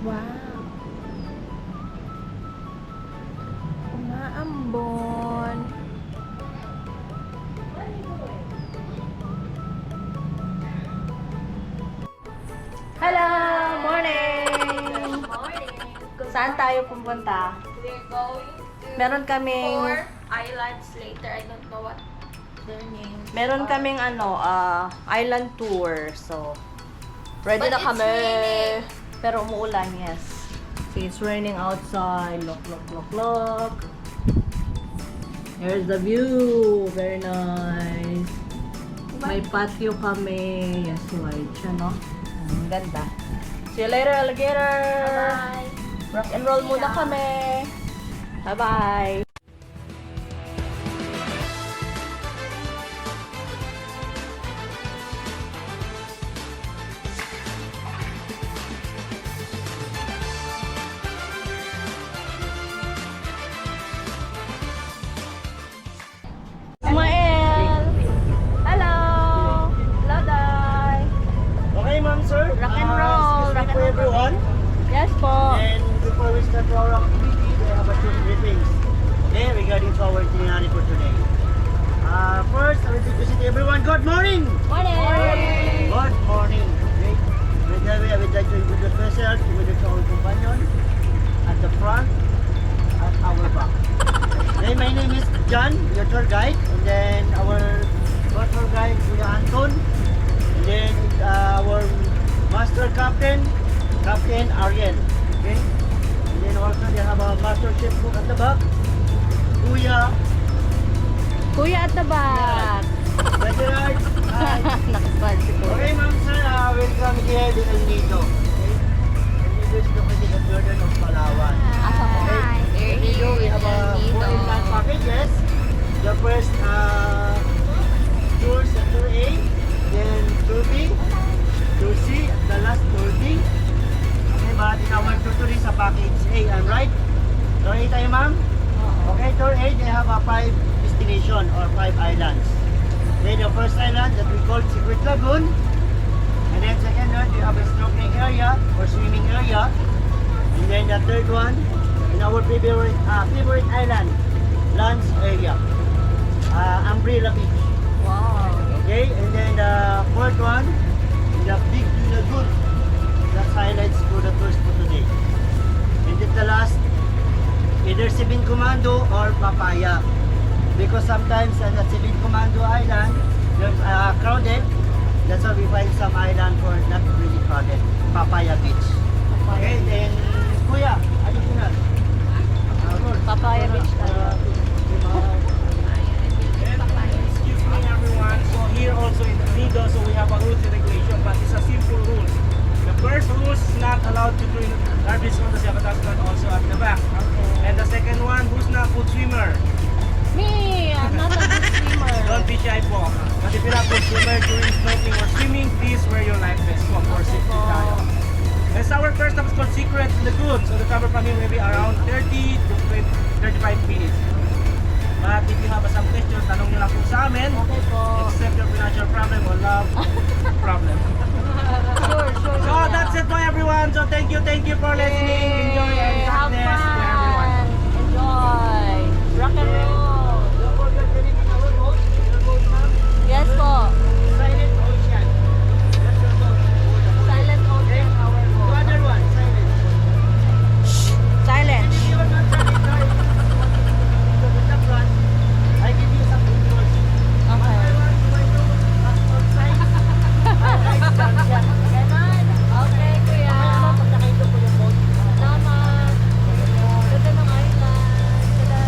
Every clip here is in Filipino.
Wow. Umaambon. Hello! Morning! Saan tayo pupunta? We're going to Meron kaming 4 islands later. I don't know what their names Meron are. kaming island tour. So, ready But na it's kami. raining. Pero umuulan, yes. See, it's raining outside. Look, look, look, look. Here's the view. Very nice. May patio kami. Yes, white siya, no? Ang ganda. See you later, alligator. Bye. Rock and roll muna kami. Bye-bye. Ismael! Hello! Hello, Day! Okay, ma'am, sir. Rock and roll. Excuse Rock me and for roll. everyone. Yes po. And before we start our activity, we have a few briefings. Okay, regarding to our itinerary for today. First, I would like to say to everyone, good morning! Morning! Good morning. Okay. With that way, I would like to introduce myself, introduce our companion at the front, at our back. Okay, my name is John, your tour guide, and then our tour guide, Kuya Anton, and then our master captain, Captain Ariel. Okay, and then also they have a master chef cook at the back, Kuya Kuya at the back. Gerard. Nakaspan si Kuya. Okay, ma'am, sir, welcome here to El Nido. Okay, El Nido is located at Jordan of Palawan. Asa po? Hi. El Nido, we have a 4 inland packages. The first tour sa Tour A, then Tour B, Tour C, at the last Tour D. Okay, but in our tour is sa package A, I'm right? Tour A tayo, ma'am? Okay, Tour A, they have a 5 destination or 5 islands. Okay, the first island that we call Secret Lagoon. And then second one, we have a snorkeling area or swimming area. And then the third one, in our favorite island, lunch area, Umbrella Beach. Wow. Okay, and then the fourth one, the Big Blue Lagoon. That's highlights for the tours for today. And then the last, either Sibin Commando or Papaya. Because sometimes on the Sibin Commando Island, there's crowded. That's why we find some island for not really crowded. Papaya Beach. Okay, then Kuya, additional. Papaya Beach tayo. Excuse me everyone, so here also in the Nido, so we have a rules and regulation, but it's a simple rule. The first rule is not allowed to do garbage on the Jakarta, but also at the back. And the second one, who's not good swimmer? Me! I'm not a good swimmer. Don't be shy po. But if you're not good swimmer during snorkeling or swimming, please wear your life vest po for safety tayo. That's our first stop is called Secret Lagoon. So the cover from here maybe around 30 to 35 minutes. But if you have some questions, tanong nyo lang po sa amin. Okay po. Except your financial problem or love problem. Sure, sure. So that's it for everyone. So thank you for listening. Enjoy and God Have bless to everyone. fun. Enjoy. Rock and roll. Don't forget to leave our boat. Your boat, ma'am. Yes po. Silent Ocean. That's your boat. Silent ocean, our The boat. other one, silent. Silent. If you are not silent, guys, so with the front, I give you some controls. Okay. I want to go outside. Right, down, yeah. Ganon. Okay, kuya. Mamaya naman, pag nakaito po yung boat. Salamat. Ganda ng island. Tada.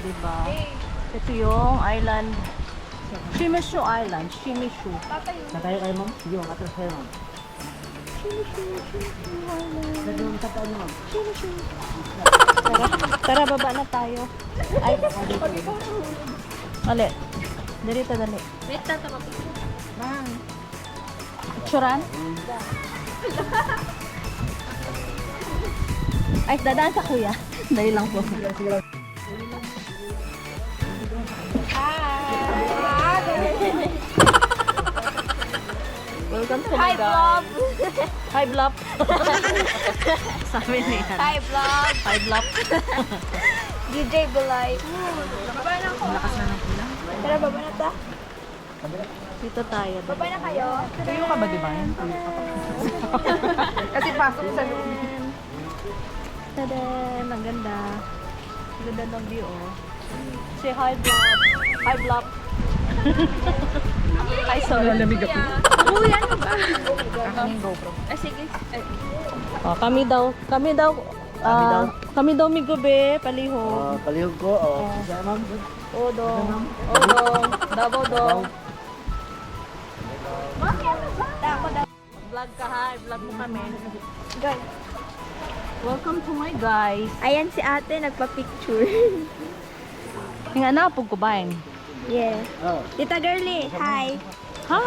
diba? Ito yung island. Shimishu Island. Shimishu. Natayo kayo, ma'am? Sige, ma'am. Atras kayo, ma'am. Shimishu Island. Nagawang tataan, ma'am. Tara, baba na tayo. Ay, mali. Dito, dali. Wait, tata mapicture. Picturean? Ay, dadaan sa kuya. Dali lang po. Welcome to my Hi, vlog! Hi, vlog. Sabi niya. Hi, vlog! Hi, vlog. DJ Bulay. Baba na ako. Lakas na ng kulang. Tara, baba na ta. Dito tayo. Baba na kayo. Tayo ka ba, di ba? Kasi pasok sa loob. Tadan! Ang ganda. Ang ganda ng view, oh. Say hi, vlog. Hi, vlog. Hi, sorry. Lamig ako. Uy, ano ba? Kakaning GoPro. Sige. Ay, Oh, kami daw, mi gabi, palihog. Palihog ko. Isa, ma'am. Odong, double dong. Vlog ka ha, vlog mo kami. guys. Welcome to my guys. Ayan si ate, nagpa-picture. Nga na, pagkubain. Yeah. Oh. Tita Girly, hi. Ha!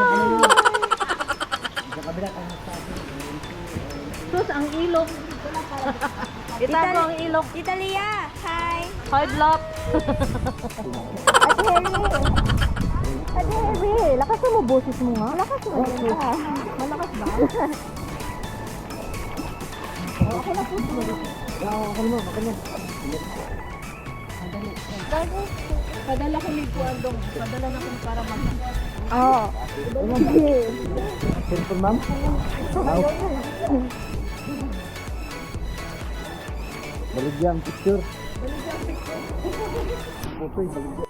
Sa kabila tayo sa atin. Sus, ang ilok. Itago ang ilok. Tita Lia, hi. Hi, vlog. Ate Harry. Ate Harry, lakas mo boses mo nga. Malakas mo yun ka. Malakas ba? Okay na. Padala ko ni Kuandong. Padala na kung para mag... Oo. Cellphone, ma'am? Baligyan picture. Putoy, baligyan.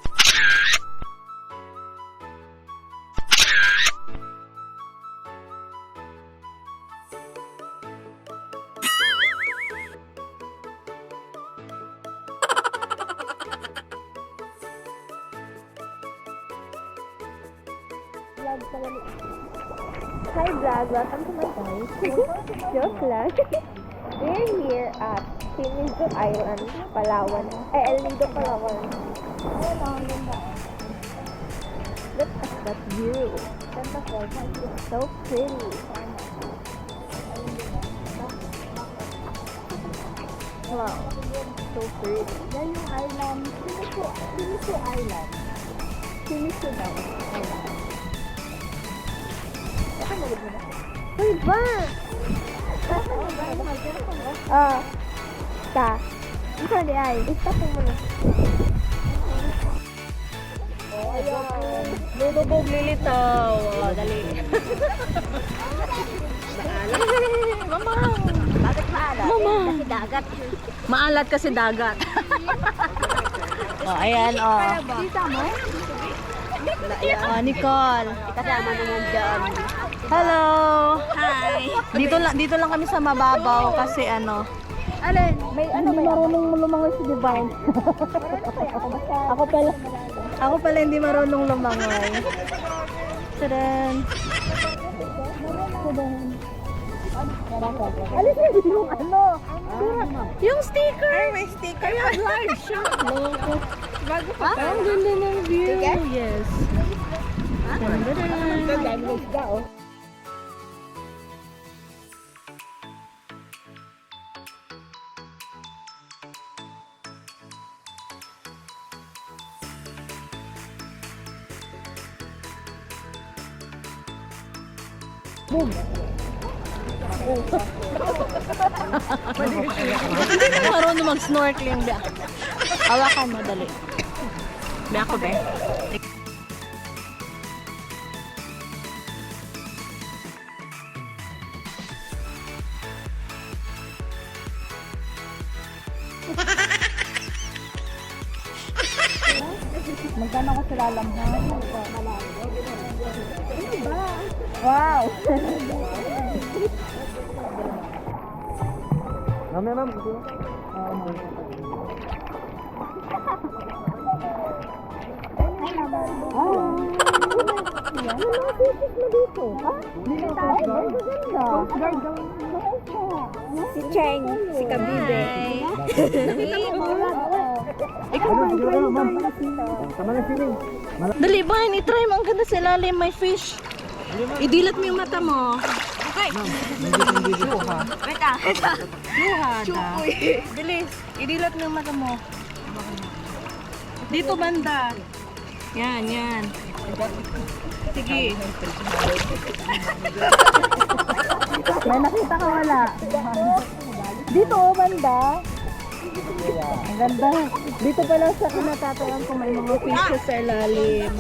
Hi vlog, welcome to my guys. Joke lang. We're here at Nido Island, Palawan. Nido Palawan. Look at that view. So pretty. Wow, so pretty. Yan yung island, Shimishu Island. Shimishu daw. Uy, ba? Ta. Ito di ay. Stop mo muna. Oh, ayan. Lulubog lilitaw. Oh, dali. Mama. Bakit maalat? Mama. Kasi dagat. Maalat kasi dagat. Oh, ayan, oh. Kita mo? Oh, Nicole. Kasama naman dyan. Hello. Hi. Dito lang kami sa mababaw kasi ano. Alin? May ano ba? Marunong lumangoy si Divine. Ako pala hindi marunong lumangoy. Tadan. Alis na yung ano? Yung sticker. May sticker. Kaya large siya. Loko. Ang ganda ng view. Yes. Tadan. Boom. Hindi na marunong mag-snorkeling. Hawakan mo, dali. Be ako, be. Magkano ko sila lamhan? Wow! Ma'am, ma'am. yan. Ano mga fishes mo dito? Ha? Ay, ang ganda. Coast Guard daw. Si Cheng, si Kabibe. Nakita mo ba? Ikaw ba? Tama na sila. Dali ba? I-try mo. Ang ganda sa ilalim. May fish. Idilat mo yung mata mo. Okay. Wait ah. Chukoy. Bilis. Idilat mo yung mata mo. Dito banda. Yan, yan. Sige. May nakita ka wala. Dito oh, banda. Ang ganda. Dito pala sa kinatatayan ko may mga fishes sa ilalim.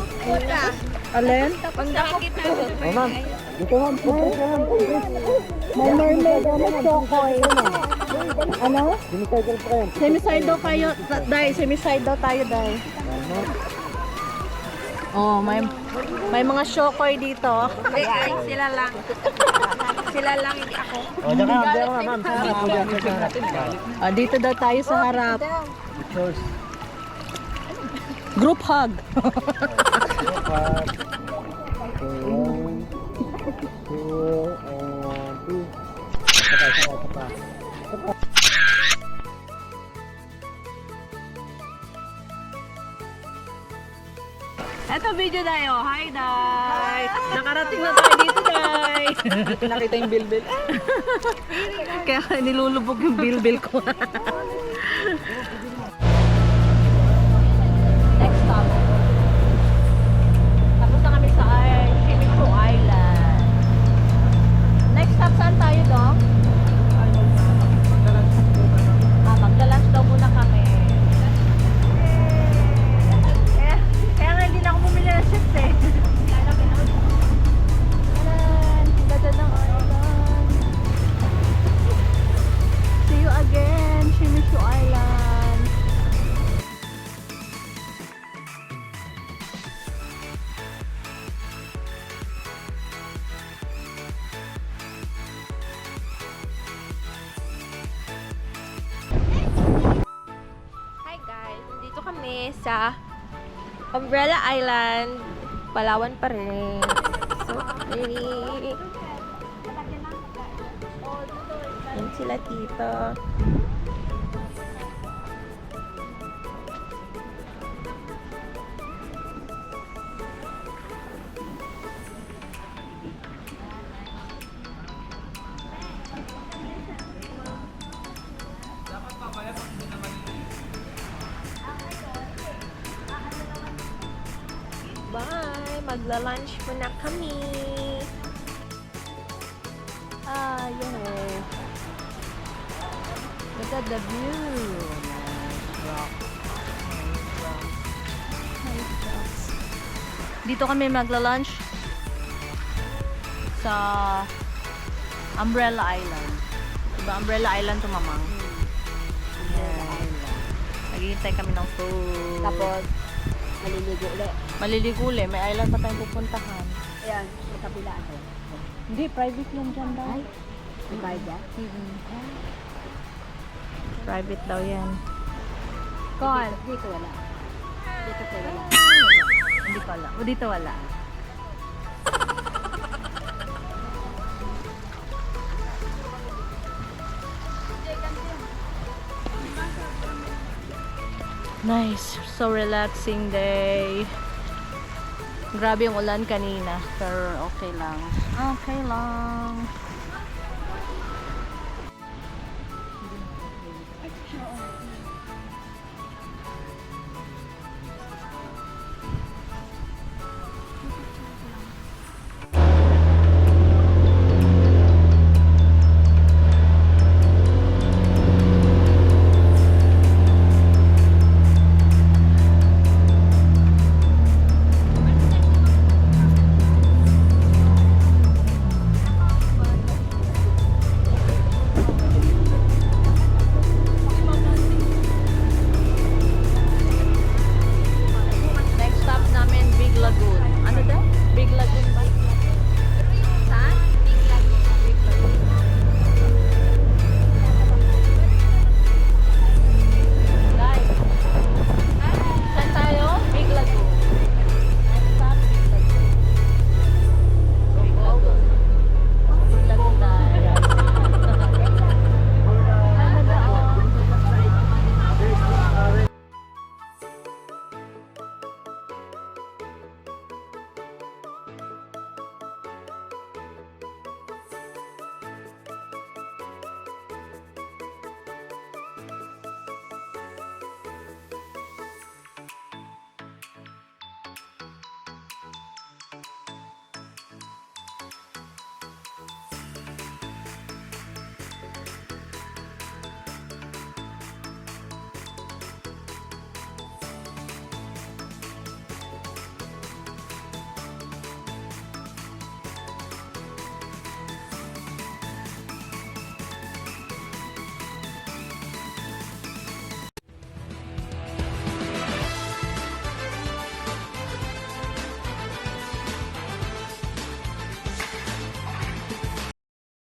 Alin? Oh, ma'am. Dito, ma'am. May mermaid o may chokoy. Ano? Dinicycle friend. Semiside daw kayo. Dai, semiside daw tayo, Dai. Oh, may mga shokoy dito. Ay, sila lang. Sila lang, hindi ako. O, dyan ka, ma'am. Dito daw tayo sa harap. Pictures. Group hug. One, two, and three. Eto video tayo. Hi, Dai. Nakarating na tayo dito, Dai. Nakita yung bilbil. Kaya nilulubog yung bilbil ko. Next stop. Tapos na kami sa Nido Island. Next stop, saan tayo, Dong? Magda-lunch daw muna kami. Kaya nga hindi na ako bumili ng chips eh. Ganda ng island. See you again, Nido Island. Hi guys, dito kami sa Umbrella Island, Palawan pa rin. So pretty. Yan sila dito. Bye! Magla-lunch muna kami. Yay. Look at the view. Nice rocks. Dito kami magla-lunch sa Umbrella Island. Diba Umbrella Island to, Mamang? Yan. Naghihintay kami ng food. Tapos, maliligo ulit. Maliligo ulit. May island pa tayong pupuntahan. Ayan, sa kabila ako. Hindi, private lang dyan daw. Ay, may bayad yan? Private daw yan. Kon. Dito wala. Dito po wala. Hindi ko alam. O dito wala. Nice. So relaxing day. Grabe yung ulan kanina. Pero okay lang. Okay lang.